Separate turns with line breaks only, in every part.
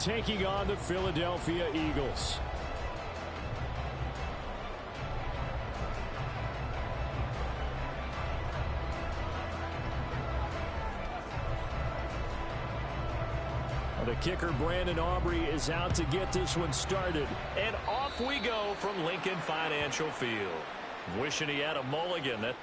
taking on the Philadelphia Eagles. The kicker, Brandon Aubrey, is out to get this one started.
And off we go from Lincoln Financial Field. Wishing he had a mulligan.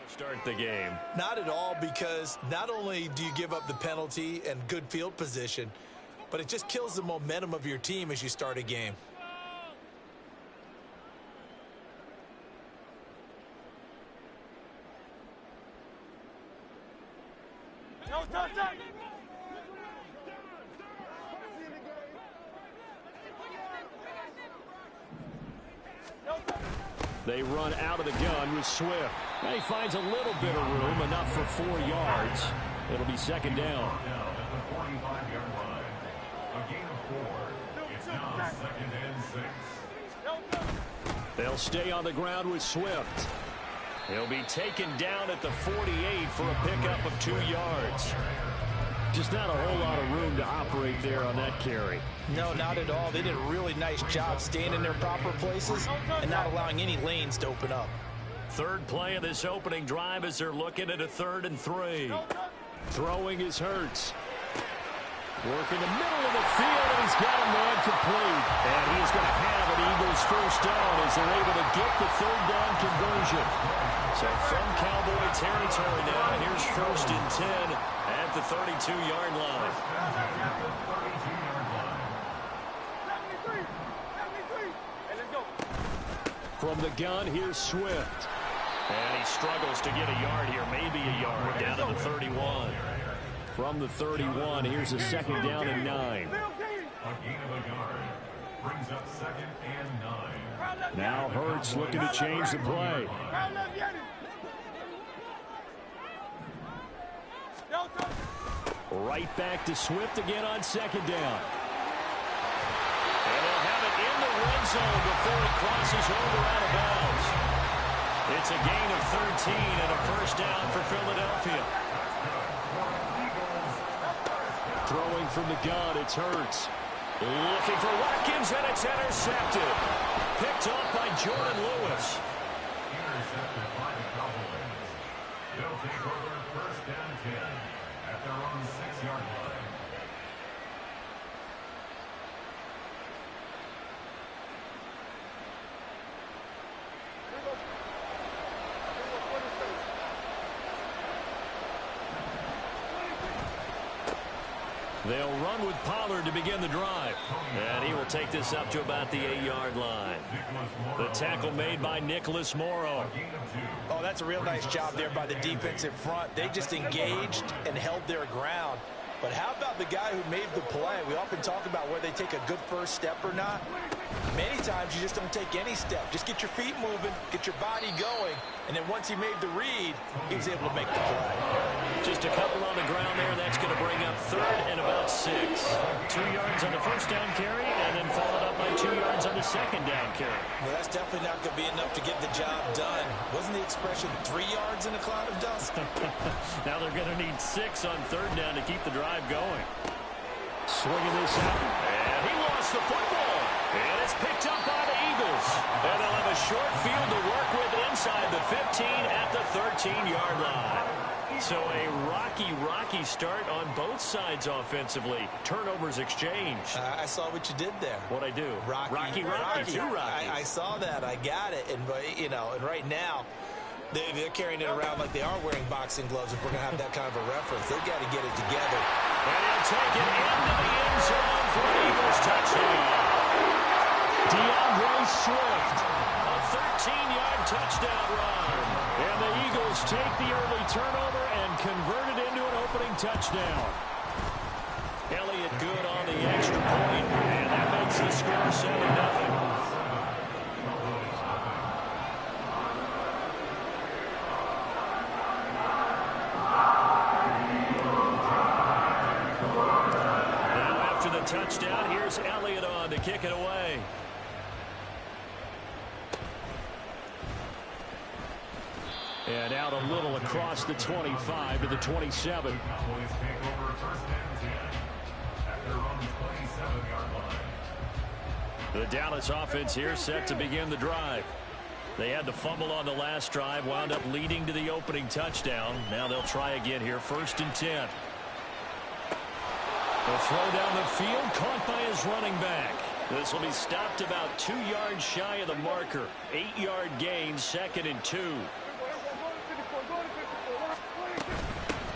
Start the game.
Not at all, because not only do you give up the penalty and good field position, but it just kills the momentum of your team as you start a game.
They run out of the gun with Swift. Now he finds a little bit of room, enough for 4 yards. It'll be second down.
At the 45-yard line. A gain of 4. It's now second and 6.
They'll stay on the ground with Swift. He'll be taken down at the 48 for a pickup of 2 yards. Just not a whole lot of room to operate there on that carry.
No, not at all. They did a really nice job staying in their proper places and not allowing any lanes to open up.
Third play of this opening drive as they're looking at a 3rd and 3.
Throwing is Hurts. Working the middle of the field, and he's got a man complete. And he's going to have an Eagles first down as they're able to get the 3rd down conversion. So from Cowboy territory now, here's 1st and 10 at the 32-yard line. From the gun, here's Swift.
And he struggles to get a yard here, maybe a yard, down to the 31.
From the 31, here's a 2nd down and 9.
A gain of a yard brings up 2nd and 9.
Now Hurts looking to change the play. Right back to Swift again on 2nd down.
And they'll have it in the red zone before it crosses over out of bounds. It's a gain of 13 and a first down for Philadelphia.
Throwing from the gun, it's Hurts.
Looking for Watkins, and it's intercepted. Picked off by Jordan Lewis.
Intercepted by the Cowboys. They'll take over 1st and 10 at their own 6-yard line.
They'll run with Pollard to begin the drive. And he will take this up to about the 8-yard line. The tackle made by Nicholas Morrow.
Oh, that's a real nice job there by the defensive front. They just engaged and held their ground. But how about the guy who made the play? We often talk about whether they take a good first step or not. Many times you just don't take any step. Just get your feet moving, get your body going, and then once he made the read, he was able to make the play.
Just a couple on the ground there. That's going to bring up 3rd and about 6. 2 yards on the first down carry, and then followed up by 2 yards on the second down carry.
Well, that's definitely not going to be enough to get the job done. Wasn't the expression 3 yards in a cloud of dust?
Now they're going to need 6 on 3rd down to keep the drive going. Swinging this out. And he lost the football. And it's picked up by the Eagles. And they'll have a short field to work with inside the 15 at the 13-yard line. So a rocky start on both sides offensively. Turnovers exchanged.
I saw what you did there.
What'd I do? Rocky. Too rocky.
I saw that. I got it. And, you know, and right now, they're carrying it around like they are wearing boxing gloves. If we're going to have that kind of a reference, they've got to get it together.
And he'll take it into the end zone for an Eagles touchdown. DeAndre Swift, a 13-yard touchdown run. And the Eagles take the early turnover and convert it into an opening touchdown. Elliott good on the extra point, and that makes the score 7-0. Touchdown. Here's Elliott on to kick it away. And out a little across the 25 to the 27. The Dallas offense here set to begin the drive. They had the fumble on the last drive, wound up leading to the opening touchdown. Now they'll try again here, 1st and 10. The throw down the field, caught by his running back. This will be stopped about 2 yards shy of the marker. 8-yard gain, 2nd and 2.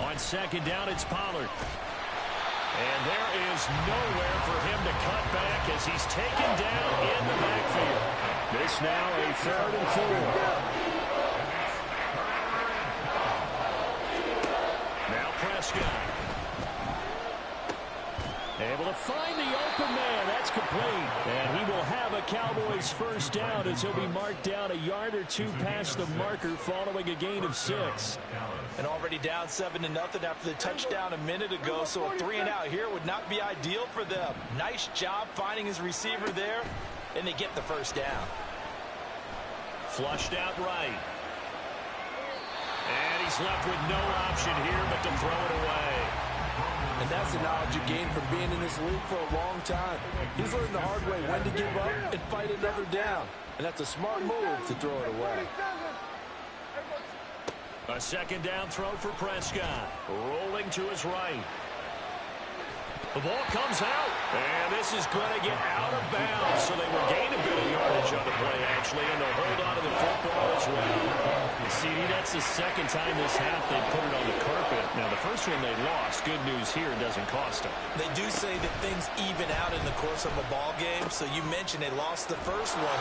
On 2nd down, it's Pollard. And there is nowhere for him to cut back as he's taken down in the backfield. This now a 3rd and 4. Now Prescott. Able to find the open man. That's complete. And he will have a Cowboys 1st down as he'll be marked down a yard or 2 past the marker following a gain of 6.
And already down 7-0 after the touchdown a minute ago. So a 3-and-out here would not be ideal for them. Nice job finding his receiver there. And they get the 1st down.
Flushed out right. And he's left with no option here but to throw it away.
And that's the knowledge you gain from being in this league for a long time. He's learned the hard way when to give up and fight another down. And that's a smart move to throw it away.
A 2nd down throw for Prescott. Rolling to his right. The ball comes out. And this is going to get out of bounds. So they will gain a bit of yardage on the play, actually, and they'll hold on to the football as well. CD, that's the 2nd time this half they put it on the carpet. Now, the first one they lost. Good news here, doesn't cost them.
They do say that things even out in the course of a ball game. So you mentioned they lost the first one.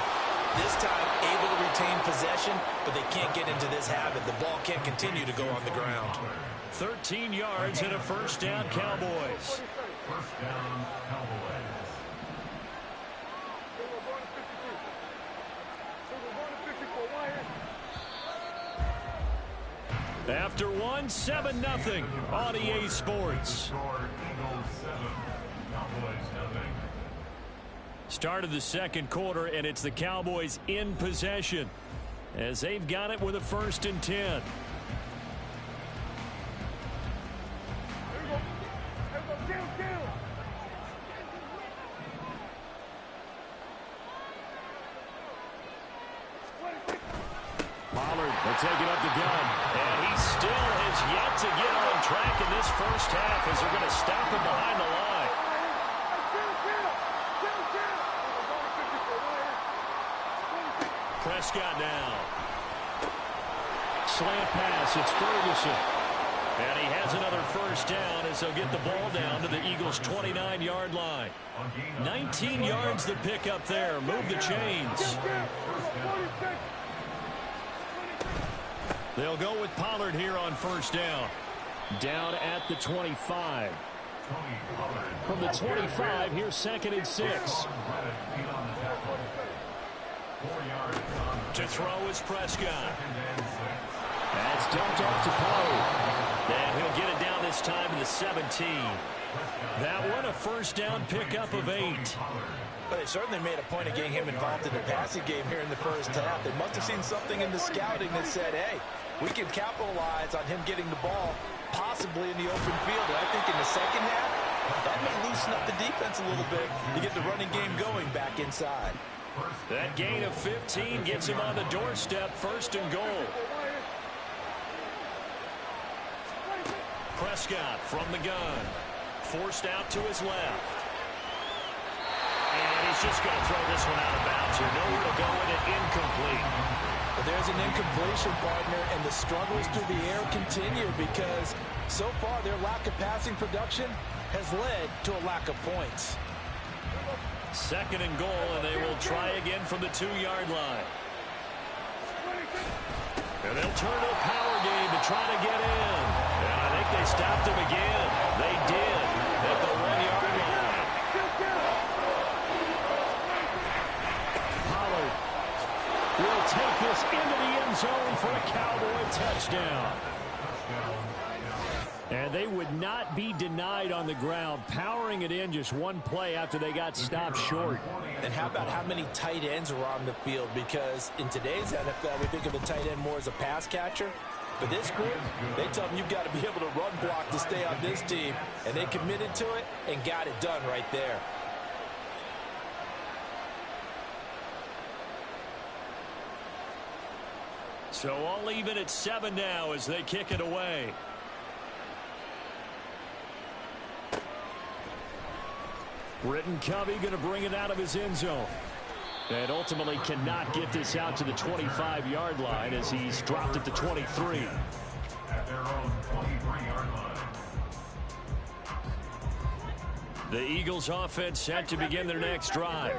This time, able to retain possession, but they can't get into this habit. The ball can't continue to go on the ground.
13 yards and a 1st down, Cowboys.
1st down, Cowboys.
After 1, 7-0 on EA Sports. Start of the 2nd quarter, and it's the Cowboys in possession as they've got it with a 1st and 10. Pollard will take it up the gun. And he still has yet to get on track in this 1st half as they're going to stop him behind the line. Prescott now. Slant pass. It's Ferguson. And he has another 1st down as they'll get the ball down to the Eagles' 29-yard line. 19 yards to pick up there. Move the chains. They'll go with Pollard here on 1st down. Down at the 25. From the 25, here's 2nd and 6. To throw is Prescott.
That's dumped off to Poe.
And he'll get it down this time to the 17. That one a first down pickup of 8.
But they certainly made a point of getting him involved in the passing game here in the first half. They must have seen something in the scouting that said, hey, we can capitalize on him getting the ball possibly in the open field. And I think in the second half, that may loosen up the defense a little bit to get the running game going back inside.
That gain of 15 gets him on the doorstep, 1st and goal. Prescott from the gun. Forced out to his left. And he's just going to throw this one out of bounds here. Nowhere to go with it, incomplete.
But there's an incompletion, partner, and the struggles through the air continue because so far their lack of passing production has led to a lack of points.
2nd and goal, and they will try again from the 2-yard line. And they'll turn to a power game to try to get in. And I think they stopped him again. They did at the 1-yard line.
Pollard will take this into the end zone for a Cowboy touchdown. And they would not be denied on the ground, powering it in just one play after they got stopped short.
And how about how many tight ends are on the field? Because in today's NFL, we think of the tight end more as a pass catcher. But this group, they tell them you've got to be able to run block to stay on this team. And they committed to it and got it done right there.
So all even at 7 now as they kick it away.
Britton Covey going to bring it out of his end zone. And ultimately cannot get this out to the 25-yard line as he's dropped it to 23.
At their own 23-yard line.
The Eagles offense set to begin their next drive.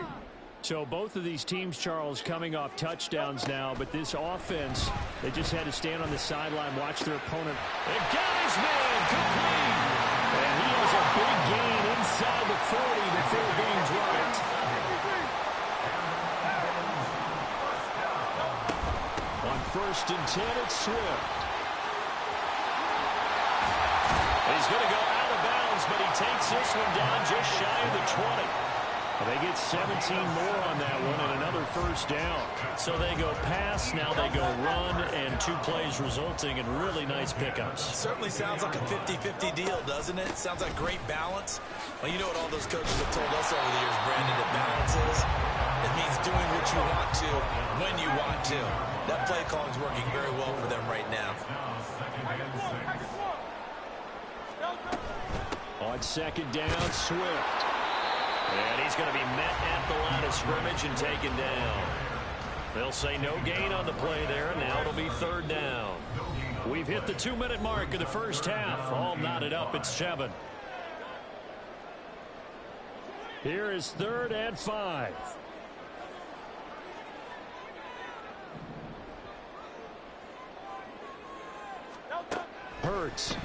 So both of these teams, Charles, coming off touchdowns now, but this offense, they just had to stand on the sideline, watch their opponent.
They got his man complete.
And he has a big gain inside the 40 before being dropped. On 1st and 10, it's Swift.
He's going to go out of bounds, but he takes this one down just shy of the 20.
They get 17 more on that one and another first down.
So they go pass, now they go run, and 2 plays resulting in really nice pickups.
Certainly sounds like a 50-50 deal, doesn't it? Sounds like great balance. Well, you know what all those coaches have told us over the years, Brandon, that balance is? It means doing what you want to, when you want to. That play calling is working very well for them right now.
On 2nd down, Swift.
And he's going to be met at the line of scrimmage and taken down. They'll say no gain on the play there, and now it'll be 3rd down.
We've hit the 2-minute mark of the first half. All knotted up at 7. Here is 3rd and 5. Hurts.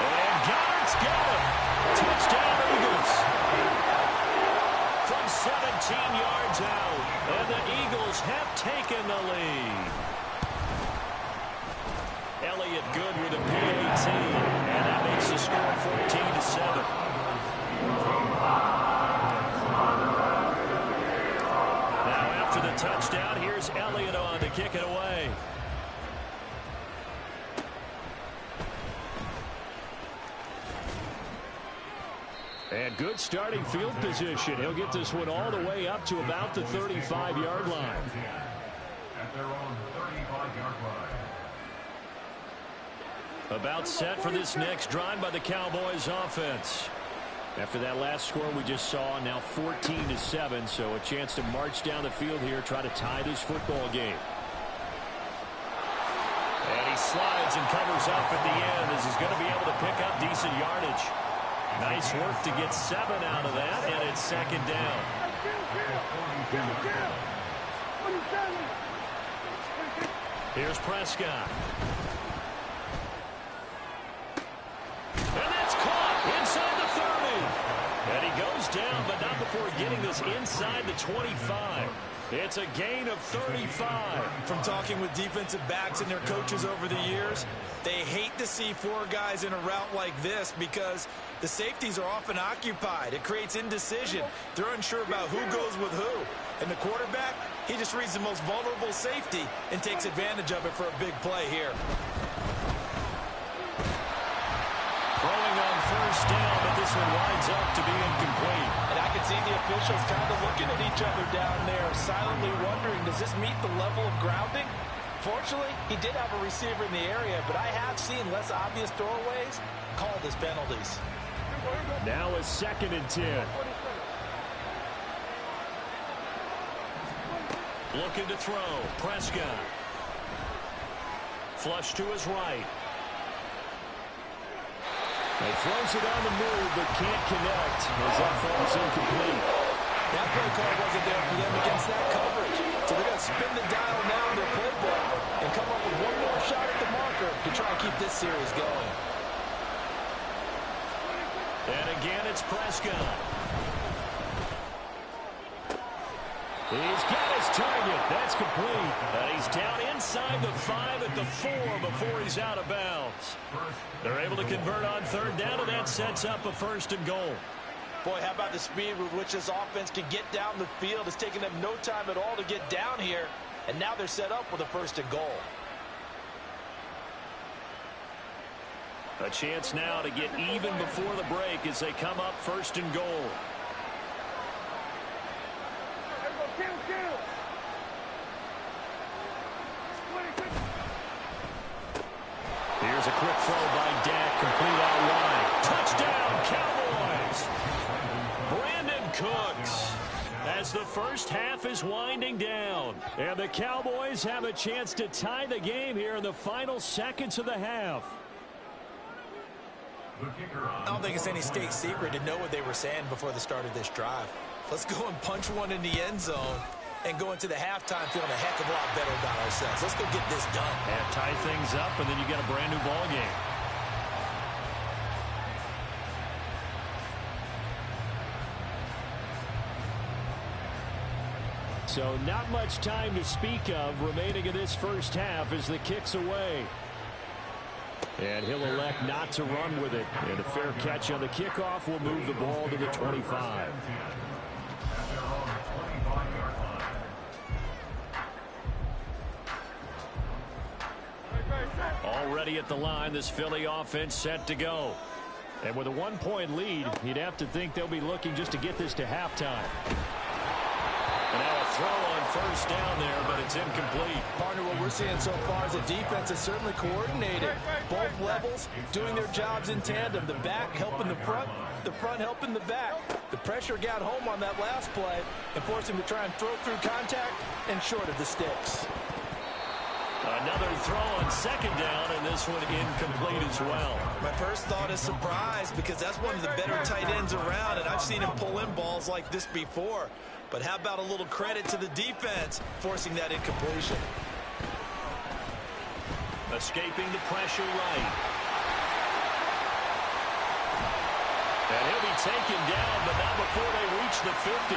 And Goddard's got it. Touchdown, Eagles. From 17 yards out, and the Eagles have taken the lead. Elliott good with a PAT, and that makes the score 14-7. Now after the touchdown, here's Elliott on to kick it away.
And good starting field position. He'll get this one all the way up to about the 35-yard line.
At their own 35-yard line.
About set for this next drive by the Cowboys offense.
After that last score we just saw, now 14-7, so a chance to march down the field here, try to tie this football game.
And he slides and covers up at the end as he's going to be able to pick up decent yardage. Nice work to get 7 out of that, and it's 2nd down. Here's Prescott. And that's caught inside the 30. And he goes down, but not before getting this inside the 25. It's a gain of 35.
From talking with defensive backs and their coaches over the years, they hate to see four guys in a route like this because the safeties are often occupied. It creates indecision. They're unsure about who goes with who. And the quarterback, he just reads the most vulnerable safety and takes advantage of it for a big play here.
Throwing on first down, but this one winds up to be incomplete.
And I can see the officials kind of looking at each other down there, silently wondering, does this meet the level of grounding? Fortunately, he did have a receiver in the area, but I have seen less obvious throwaways called as penalties.
Now a 2nd and 10. Looking to throw. Prescott. Flush to his right. He throws it on the move, but can't connect as that falls incomplete.
That play call wasn't there for them against that coverage. So they're going to spin the dial now in their playbook and come up with one more shot at the marker to try and keep this series going.
And again, it's Prescott. He's got his target. That's complete. And he's down inside the 5 at the 4 before he's out of bounds. They're able to convert on 3rd down, and that sets up a 1st and goal.
Boy, how about the speed with which this offense can get down the field? It's taken them no time at all to get down here. And now they're set up with a 1st and goal.
A chance now to get even before the break as they come up 1st and goal. Here's a quick throw by Dak, complete out wide. Touchdown, Cowboys! Brandon Cooks, as the first half is winding down. And the Cowboys have a chance to tie the game here in the final seconds of the half.
I don't think it's any state secret to know what they were saying before the start of this drive. Let's go and punch one in the end zone and go into the halftime feeling a heck of a lot better about ourselves. Let's go get this done.
And tie things up, and then you get a brand new ball game. So not much time to speak of remaining in this first half as the kick's away. And he'll elect not to run with it. And a fair catch on the kickoff will move the ball to the 25. Already at the line, this Philly offense set to go. And with a 1-point lead, you'd have to think they'll be looking just to get this to halftime. And now a throw on first down there, but it's incomplete.
Partner, what we're seeing so far is the defense is certainly coordinated. Both levels doing their jobs in tandem. The back helping the front helping the back. The pressure got home on that last play and forced him to try and throw through contact and short of the sticks.
Another throw on 2nd down, and this one incomplete as well.
My first thought is surprise because that's one of the better tight ends around, and I've seen him pull in balls like this before. But how about a little credit to the defense forcing that incompletion?
Escaping the pressure right. And he'll be taken down, but not before they reach the 50.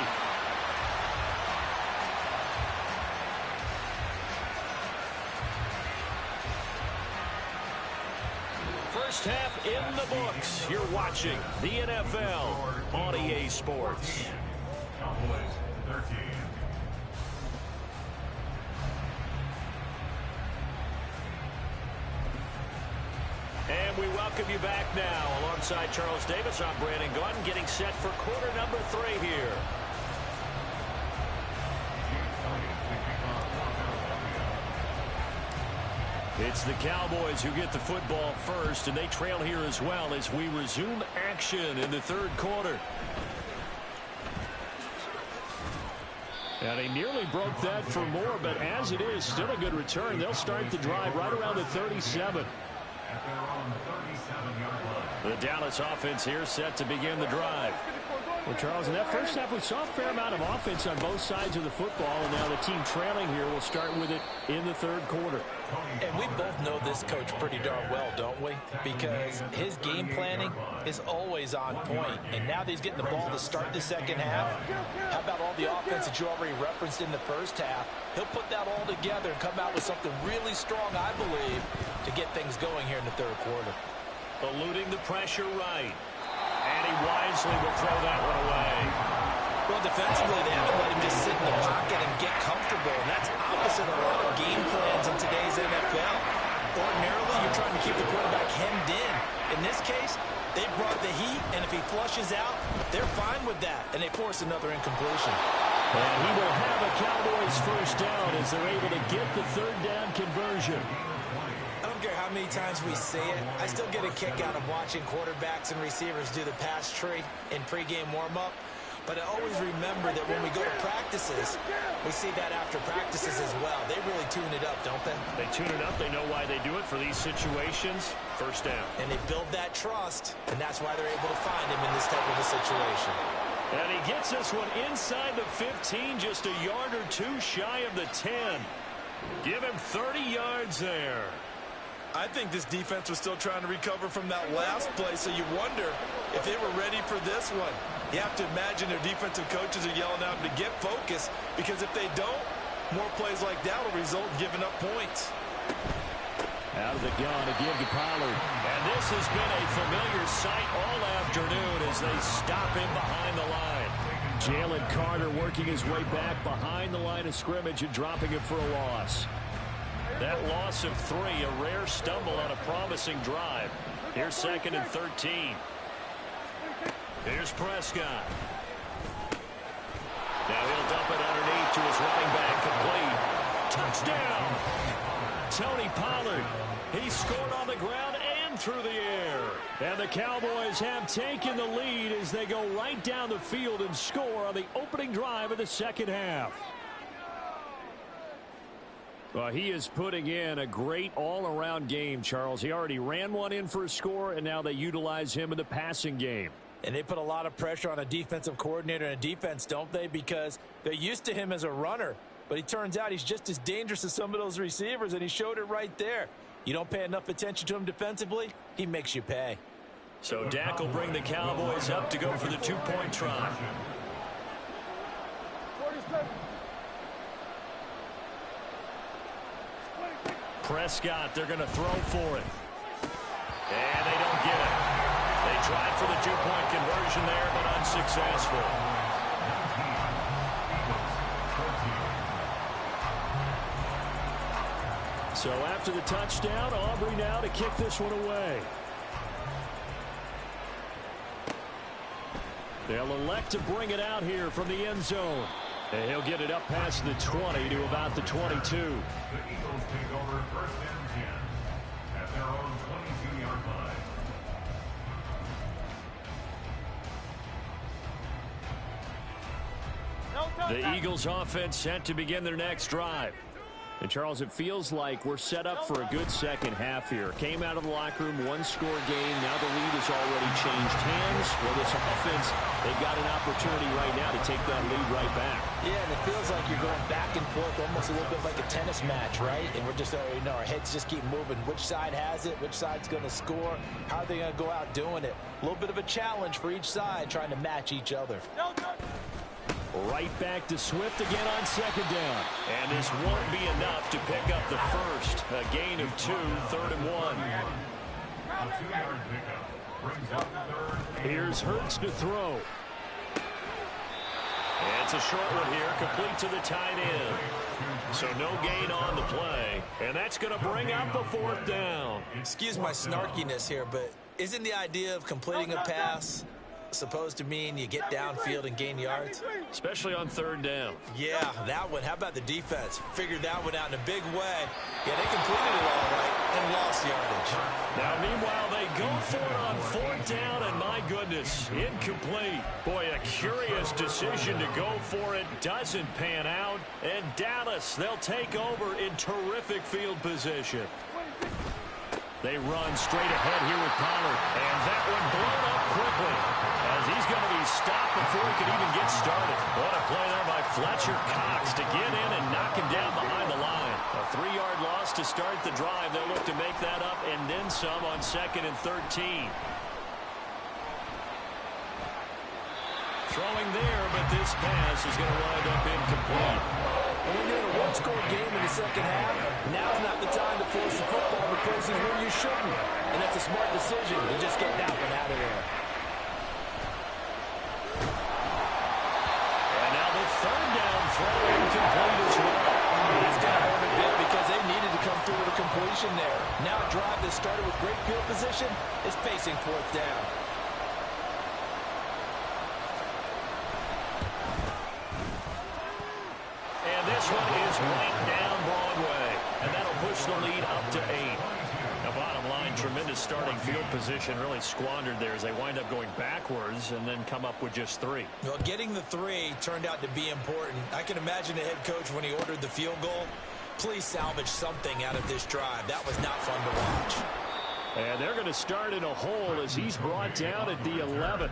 First half in the books. You're watching the NFL on EA Sports.
Cowboys 13.
And we welcome you back now. Alongside Charles Davis, I'm Brandon Gunn, getting set for quarter number 3 here. It's the Cowboys who get the football first, and they trail here as well as we resume action in the 3rd quarter. And he nearly broke that for more, but as it is, still a good return. They'll start the drive right around the 37.
At their own 37-yard line.
The Dallas offense here set to begin the drive.
Well, Charles, in that first half, we saw a fair amount of offense on both sides of the football, and now the team trailing here will start with it in the third quarter.
And we both know this coach pretty darn well, don't we? Because his game planning is always on point. And now that he's getting the ball to start the second half, how about all the offense that you already referenced in the first half? He'll put that all together and come out with something really strong, I believe, to get things going here in the third quarter.
Eluding the pressure right. And he wisely will throw that one away.
Well, defensively, they haven't let him just sit in the pocket and get comfortable. And that's opposite a lot of game plans in today's NFL. Ordinarily, you're trying to keep the quarterback hemmed in. In this case, they brought the heat, and if he flushes out, they're fine with that. And they force another incompletion.
And he will have a Cowboys first down as they're able to get the third down conversion.
I don't care how many times we see it. I still get a kick out of watching quarterbacks and receivers do the pass tree in pregame warm-up. But I always remember that when we go to practices, we see that after practices as well. They really tune it up, don't they?
They tune it up. They know why they do it for these situations. First down.
And they build that trust, and that's why they're able to find him in this type of a situation.
And he gets this one inside the 15, just a yard or two shy of the 10. Give him 30 yards there.
I think this defense was still trying to recover from that last play, so you wonder if they were ready for this one. You have to imagine their defensive coaches are yelling at them to get focused, because if they don't, more plays like that will result in giving up points.
Out of the gun again to Pollard.
And this has been a familiar sight all afternoon as they stop him behind the line.
Jalen Carter working his way back behind the line of scrimmage and dropping it for a loss.
That loss of 3, a rare stumble on a promising drive. Here's 2nd and 13. Here's Prescott. Now he'll dump it underneath to his running back, complete. Touchdown! Tony Pollard. He scored on the ground and through the air.
And the Cowboys have taken the lead as they go right down the field and score on the opening drive of the second half. Well, he is putting in a great all-around game, Charles. He already ran one in for a score, and now they utilize him in the passing game.
And they put a lot of pressure on a defensive coordinator and a defense, don't they? Because they're used to him as a runner. But he turns out he's just as dangerous as some of those receivers, and he showed it right there. You don't pay enough attention to him defensively, he makes you pay.
So Dak will bring the Cowboys up to go for the 2-point try. Prescott, they're going to throw for it. And they don't get it. They tried for the 2-point conversion there, but unsuccessful.
So after the touchdown, Aubrey now to kick this one away. They'll elect to bring it out here from the end zone. And he'll get it up past the 20 to about the 22.
The Eagles take over 1st and 10 at their own 22-yard line.
The Eagles offense set to begin their next drive. And, Charles, it feels like we're set up for a good second half here. Came out of the locker room, one-score game. Now the lead has already changed hands. Well, this offense, they've got an opportunity right now to take that lead right back.
Yeah, and it feels like you're going back and forth, almost a little bit like a tennis match, right? And we're just, our heads just keep moving. Which side has it? Which side's going to score? How are they going to go out doing it? A little bit of a challenge for each side, trying to match each other.
Right back to Swift again on 2nd down.
And this won't be enough to pick up the first. A gain of 2, 3rd and 1.
A 2-yard pickup brings up 3rd.
Here's Hurts to throw.
And it's a short one here, complete to the tight end. So no gain on the play. And that's going to bring up a 4th down.
Excuse my snarkiness here, but isn't the idea of completing a pass supposed to mean you get downfield and gain yards?
Especially on 3rd down.
Yeah, that one. How about the defense? Figured that one out in a big way. Yeah, they completed it all right and lost yardage.
Now, meanwhile, they go for it on 4th down, and my goodness, incomplete. Boy, a curious decision to go for it. Doesn't pan out. And Dallas, they'll take over in terrific field position. They run straight ahead here with Pollard. And that one blown up quickly, as he's going to be stopped before he can even get started. What a play there by Fletcher Cox to get in and knock him down behind the line. A 3-yard loss to start the drive. They'll look to make that up and then some on 2nd and 13. Throwing there, but this pass is going to wind up incomplete.
And when you're in a one-score game in the second half, now's not the time to force the football to places where you shouldn't. And that's a smart decision to just get that one out of there.
And now the 3rd down throw incomplete as well.
He's got to hold a bit because they needed to come through with a completion there. Now a drive that started with great field position is facing 4th down.
This one is right down Broadway, and that'll push the lead up to 8. Now, bottom line, tremendous starting field position, really squandered there as they wind up going backwards and then come up with just 3.
Well, getting the 3 turned out to be important. I can imagine the head coach when he ordered the field goal. Please salvage something out of this drive. That was not fun to watch.
And they're going to start in a hole as he's brought down at the 11.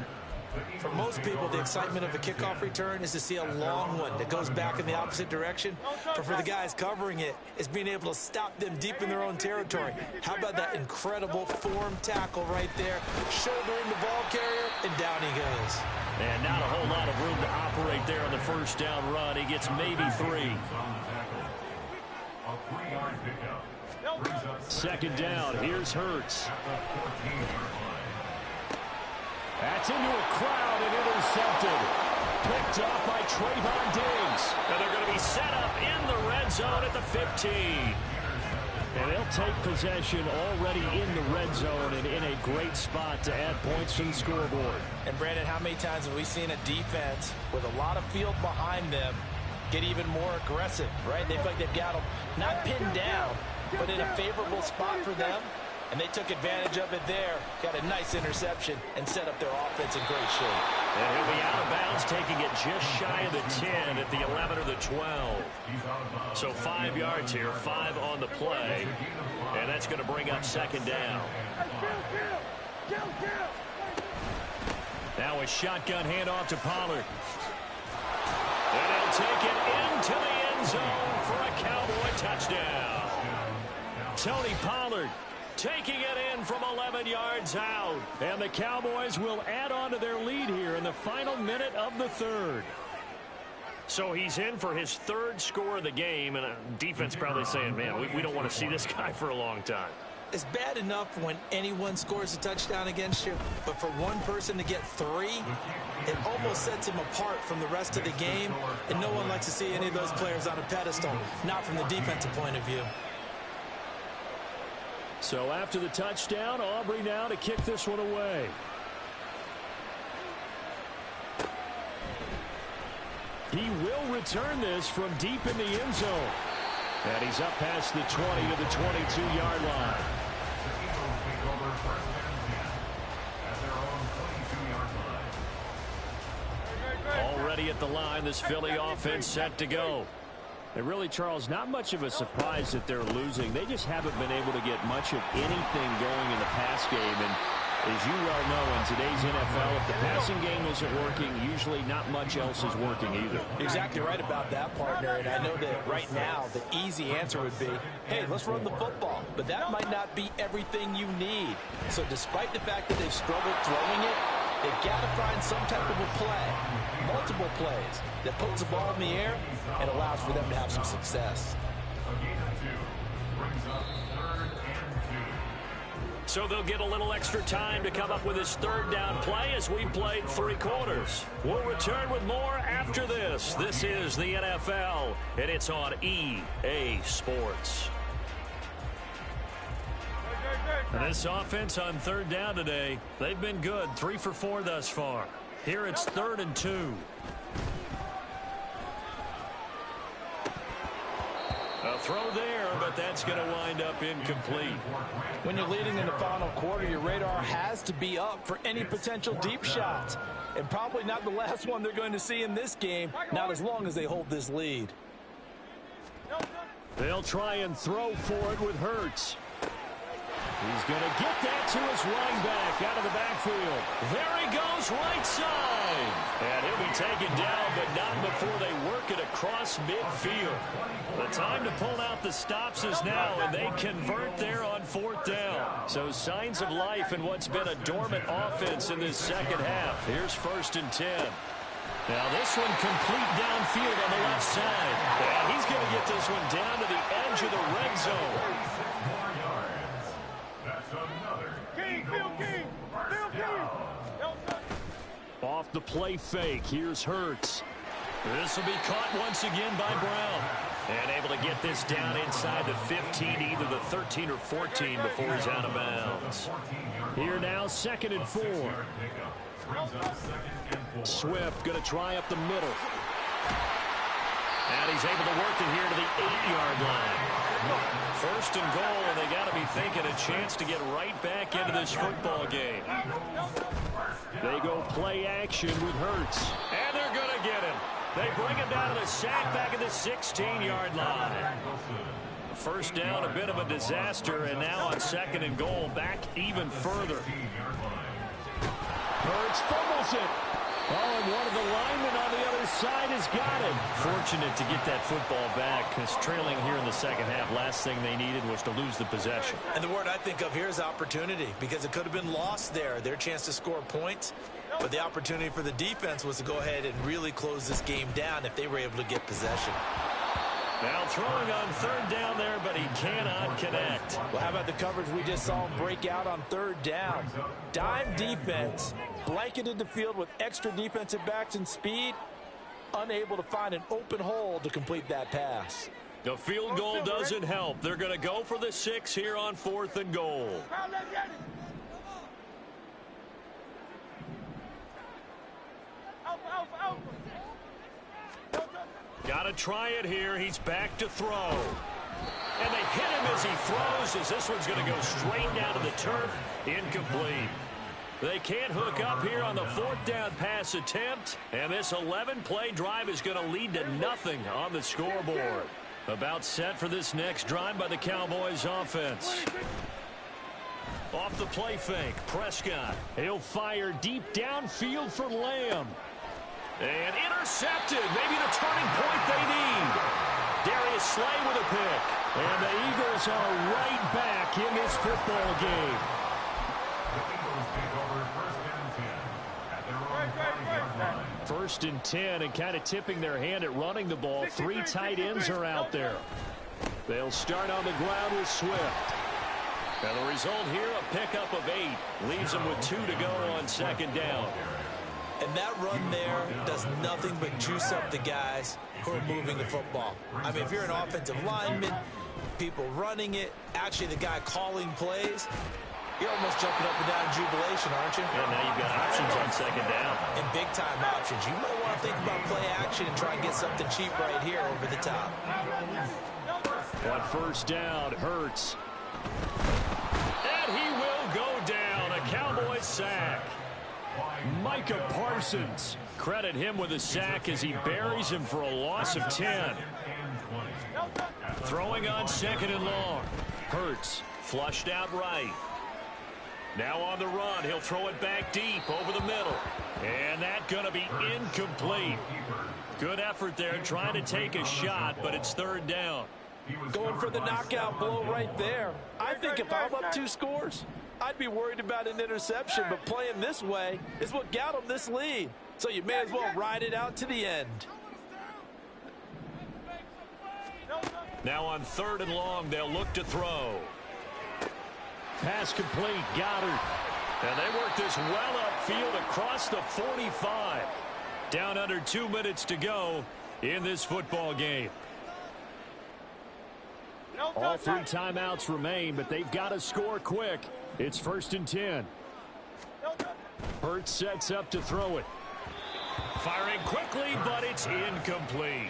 For most people, the excitement of a kickoff return is to see a long one that goes back in the opposite direction. But for the guys covering it, it's being able to stop them deep in their own territory. How about that incredible form tackle right there? Shoulder in the ball carrier, and down he goes.
And not a whole lot of room to operate there on the 1st down run. He gets maybe 3.
2nd down, here's Hurts. That's into a crowd and intercepted. Picked off by Trayvon Diggs.
And they're going to be set up in the red zone at the 15.
And they'll take possession already in the red zone and in a great spot to add points to the scoreboard.
And, Brandon, how many times have we seen a defense with a lot of field behind them get even more aggressive, right? They feel like they've got them not pinned down, but in a favorable spot for them. And they took advantage of it there. Got a nice interception and set up their offense in great shape.
And he'll be out of bounds, taking it just shy of the 10 at the 11 or the 12. So 5 yards here, 5 on the play. And that's going to bring up 2nd down. Now a shotgun handoff to Pollard. And they'll take it into the end zone for a Cowboy touchdown.
Tony Pollard taking it in from 11 yards out. And the Cowboys will add on to their lead here in the final minute of the 3rd.
So he's in for his 3rd score of the game, and defense probably saying, man, we don't want to see this guy for a long time.
It's bad enough when anyone scores a touchdown against you, but for one person to get 3, it almost sets him apart from the rest of the game, and no one likes to see any of those players on a pedestal, not from the defensive point of view.
So after the touchdown, Aubrey now to kick this one away. He will return this from deep in the end zone. And he's up past the 20 to the 22-yard line.
Already at the line, this Philly offense set to go.
And really, Charles, not much of a surprise that they're losing. They just haven't been able to get much of anything going in the pass game. And as you well know, in today's NFL, if the passing game isn't working, usually not much else is working either.
Exactly right about that, partner. And I know that right now the easy answer would be, hey, let's run the football. But that might not be everything you need. So despite the fact that they've struggled throwing it, they've got to find some type of a play, multiple plays, that puts the ball in the air and allows for them to have some success.
So they'll get a little extra time to come up with his 3rd down play as we played 3 quarters. We'll return with more after this. This is the NFL, and it's on EA Sports. And this offense on 3rd down today, they've been good, 3 for 4 thus far. Here it's 3rd and 2. A throw there, but that's going to wind up incomplete.
When you're leading in the final quarter, your radar has to be up for any potential deep shots. And probably not the last one they're going to see in this game, not as long as they hold this lead.
They'll try and throw for it with Hurts. He's going to get that to his running back out of the backfield.
There he goes, right side. And he'll be taken down, but not before they work it across midfield. The time to pull out the stops is now, and they convert there on 4th down. So signs of life in what's been a dormant offense in this second half. Here's 1st and 10. Now this one complete downfield on the left side. And he's going to get this one down to the edge of the red zone.
Off the play fake, here's Hurts.
This will be caught once again by Brown. And able to get this down inside the 15, either the 13 or 14 before he's out of bounds.
Here now, 2nd and 4. Swift going to try up the middle.
And he's able to work it here to the 8-yard line. 1st and goal, and they got to be thinking a chance to get right back into this football game.
They go play action with Hurts.
And they're going to get him. They bring him down to the sack back at the 16-yard line. 1st down, a bit of a disaster, and now on 2nd and goal, back even further.
Hurts fumbles it. Oh, and one of the linemen on the other side has got it.
Fortunate to get that football back, because trailing here in the second half, last thing they needed was to lose the possession.
And the word I think of here is opportunity, because it could have been lost there. Their chance to score points, but the opportunity for the defense was to go ahead and really close this game down if they were able to get possession.
Now throwing on 3rd down there, but he cannot connect.
Well, how about the coverage we just saw him break out on 3rd down? Dime defense, blanketed the field with extra defensive backs and speed, unable to find an open hole to complete that pass.
The field goal doesn't help. They're going to go for the 6 here on 4th and goal. Got to try it here. He's back to throw. And they hit him as he throws, as this one's going to go straight down to the turf. Incomplete. They can't hook up here on the 4th down pass attempt. And this 11-play drive is going to lead to nothing on the scoreboard. About set for this next drive by the Cowboys offense. Off the play fake, Prescott.
He'll fire deep downfield for Lamb.
And intercepted. Maybe the turning point they need. Darius Slay with a pick.
And the Eagles are right back in this football game. First and 10, and kind of tipping their hand at running the ball. 3 tight ends are out there. They'll start on the ground with Swift.
And the result here, a pickup of 8. Leaves them with 2 to go on 2nd down.
And that run there does nothing but juice up the guys who are moving the football. I mean, if you're an offensive lineman, people running it, actually the guy calling plays, you're almost jumping up and down in jubilation, aren't you?
And now you've got options on 2nd down.
And big-time options. You might want to think about play action and try and get something cheap right here over the top.
On 1st down, Hurts.
And he will go down. A Cowboys sack.
Micah Parsons.
Credit him with a sack as he buries him for a loss of 10. Throwing on 2nd and long. Hurts flushed out right. Now on the run, he'll throw it back deep over the middle. And that's going to be incomplete. Good effort there trying to take a shot, but it's 3rd down.
Going for the knockout blow right there. I think if I'm up 2 scores, I'd be worried about an interception, but playing this way is what got them this lead. So you may as well ride it out to the end.
Now on 3rd and long, they'll look to throw.
Pass complete, Goddard.
And they work this well upfield across the 45. Down under 2 minutes to go in this football game.
All 3 timeouts remain, but they've got to score quick. It's 1st and 10. Hurts sets up to throw it.
Firing quickly, but it's incomplete.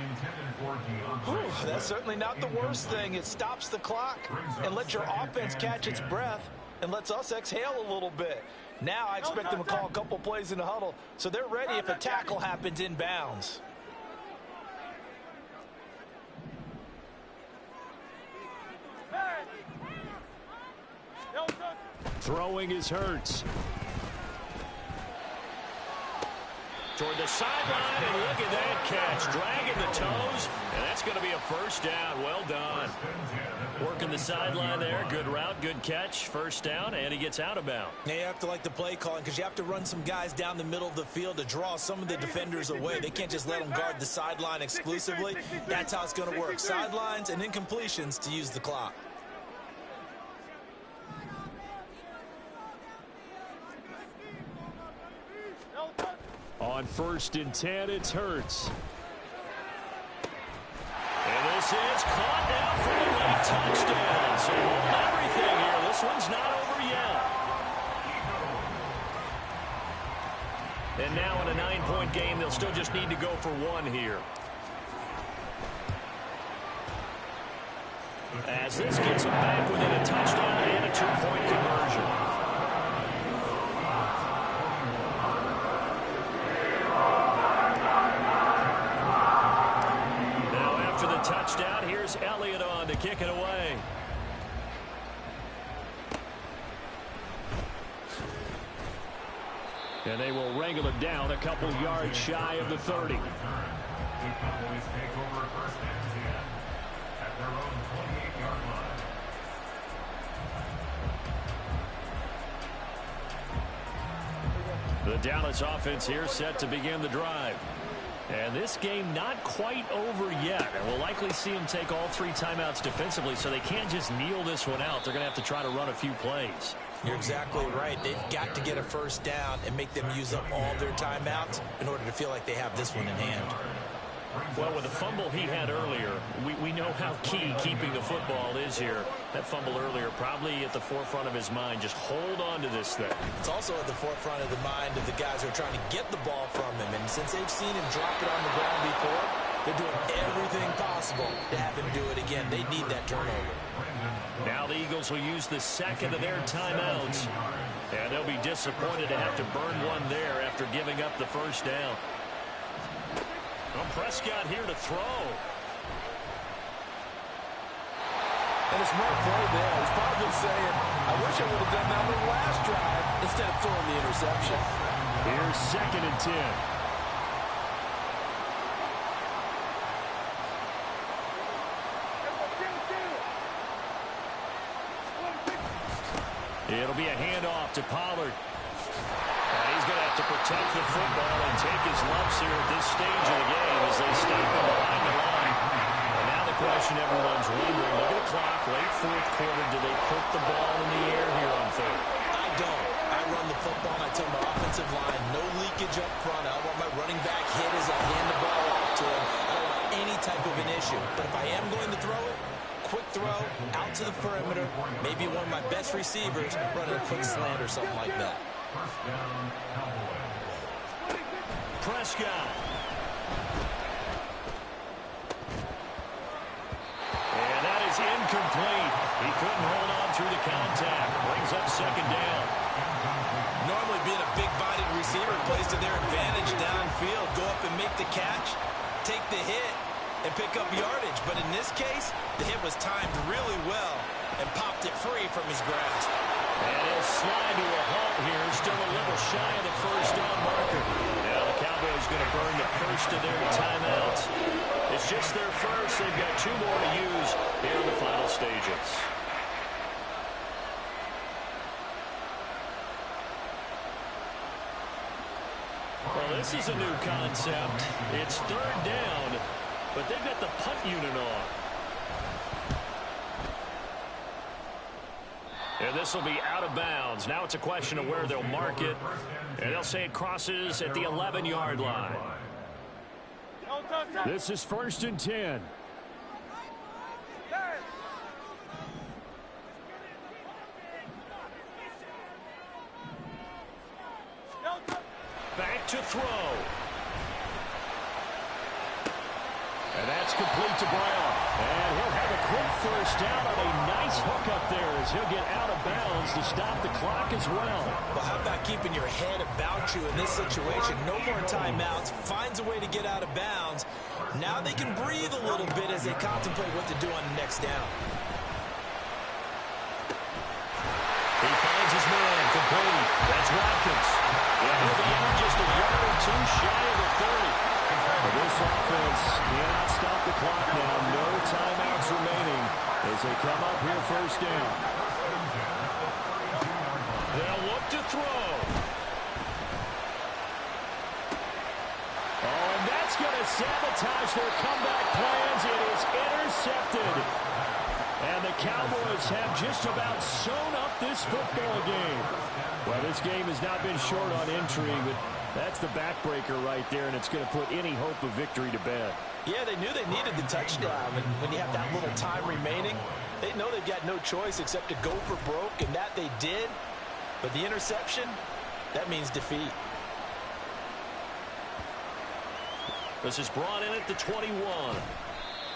Whew, that's certainly not the worst thing. It stops the clock and lets your offense catch its breath and lets us exhale a little bit. Now I expect them to call a couple plays in the huddle so they're ready if a tackle happens inbounds.
Throwing is Hurts.
Toward the sideline, and look at that catch. Dragging the toes, and that's going to be a first down. Well done. Working the sideline there. Good route, good catch. First down, and he gets out of bounds.
Now you have to like the play calling because you have to run some guys down the middle of the field to draw some of the defenders away. They can't just let them guard the sideline exclusively. That's how it's going to work. Sidelines and incompletions to use the clock.
On 1st and 10, it's Hurts.
And this is caught down for a late touchdown. So hold everything here. This one's not over yet. And now in a 9-point game, they'll still just need to go for one here. As this gets them back within a touchdown and a 2-point conversion. Touchdown. Here's Elliott on to kick it away.
And they will wrangle it down a couple yards shy of the 30.
The Cowboys take over 1st and 10 at their own 28-yard line.
The Dallas offense here set to begin the drive. And this game not quite over yet. And we'll likely see them take all 3 timeouts defensively, so they can't just kneel this one out. They're going to have to try to run a few plays.
You're exactly right. They've got to get a first down and make them use up all their timeouts in order to feel like they have this one in hand.
Well, with the fumble he had earlier, we know how key keeping the football is here. That fumble earlier probably at the forefront of his mind. Just hold on to this thing.
It's also at the forefront of the mind of the guys who are trying to get the ball from him. And since they've seen him drop it on the ground before, they're doing everything possible to have him do it again. They need that turnover.
Now the Eagles will use the second of their timeouts. And they'll be disappointed to have to burn one there after giving up the first down. Well, Prescott here to throw.
And a smart play there. He's probably saying, I wish I would have done that on the last drive instead of throwing the interception.
Here's 2nd and 10.
It'll be a handoff to Pollard. And he's going to have to protect the football and take his lumps here at this stage of the game as they step from behind the line. And now the question everyone's wondering, look at the clock, late 4th quarter, do they put the ball in the air here on 3rd?
I don't. I run the football and I tell my offensive line, no leakage up front. I don't want my running back hit as I hand the ball off to him. I don't want any type of an issue. But if I am going to throw it, quick throw, out to the perimeter, maybe one of my best receivers running a quick slant or something like that.
First down, Cowboys.
Prescott. And that is incomplete. He couldn't hold on through the contact. Brings up 2nd down.
Normally being a big-bodied receiver plays to their advantage downfield. Go up and make the catch, take the hit, and pick up yardage. But in this case, the hit was timed really well and popped it free from his grasp.
And he'll slide to a halt here. Still a little shy of the first down marker. Now the Cowboys going to burn the first of their timeouts. It's just their first. They've got 2 more to use here in the final stages. Well, this is a new concept. It's 3rd down, but they've got the punt unit on. And this will be out of bounds. Now it's a question of where they'll mark it. And they'll say it crosses at the 11-yard line.
This is 1st and 10.
Back to throw. And that's complete to Brown. And he'll have a quick first down on a nice hook up there as he'll get out of bounds to stop the clock as well.
Well, how about keeping your head about you in this situation? No more timeouts. Finds a way to get out of bounds. Now they can breathe a little bit as they contemplate what to do on the next down.
He finds his man That's Watkins. Yeah, he'll be in just a yard or two shy of the 30.
Well, this offense cannot stop the clock now. No timeouts remaining as they come up here first down.
They'll look to throw.
Oh, and that's going to sabotage their comeback plans. It is intercepted. And the Cowboys have just about sewn up this football game. Well, this game has not been short on intrigue, but that's the backbreaker right there, and it's going to put any hope of victory to bed.
Yeah, they knew they needed the touchdown, and when you have that little time remaining, they know they've got no choice except to go for broke, and that they did. But the interception, that means defeat.
This is brought in at the 21.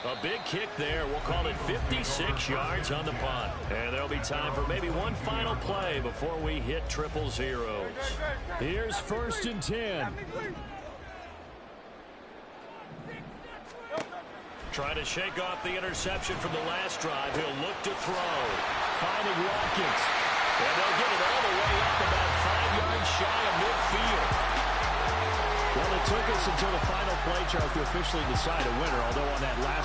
A big kick there. We'll call it 56 yards on the punt. And there'll be time for maybe one final play before we hit 000.
Here's 1st and 10.
Trying to shake off the interception from the last drive. He'll look to throw.
Finding Watkins.
And they'll get it all the way up about 5 yards shy of midfield.
Well, it took us until the final play, Charles, to officially decide a winner, although on that last